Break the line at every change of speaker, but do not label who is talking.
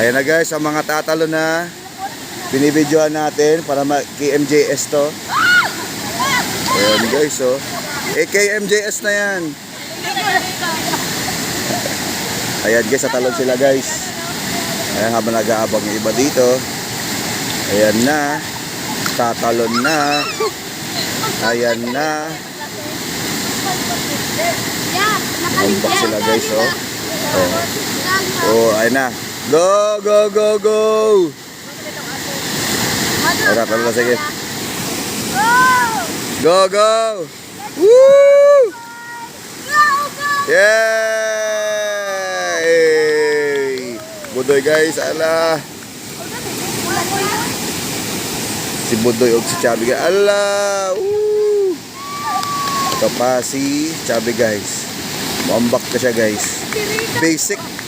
Ayan na guys, ang mga tatalo na binibidyoan natin para KMJS to. Ayan guys, oh. KMJS na yan. Ayan guys, tatalon sila guys. Ayan, habang nag-aabang yung iba dito. Ayan na. Tatalon na. Ayan na. Ambak sila guys, oh. Oh, ayan na. Go, go, go, go. Ayan, tatalon na, sige. Go, go. Woo! Yay! Budoy guys, ala. Si Budoy o si Chubby guys. Ala! Woo! Ito pa si Chubby guys. Muambak ka siya guys. Basic.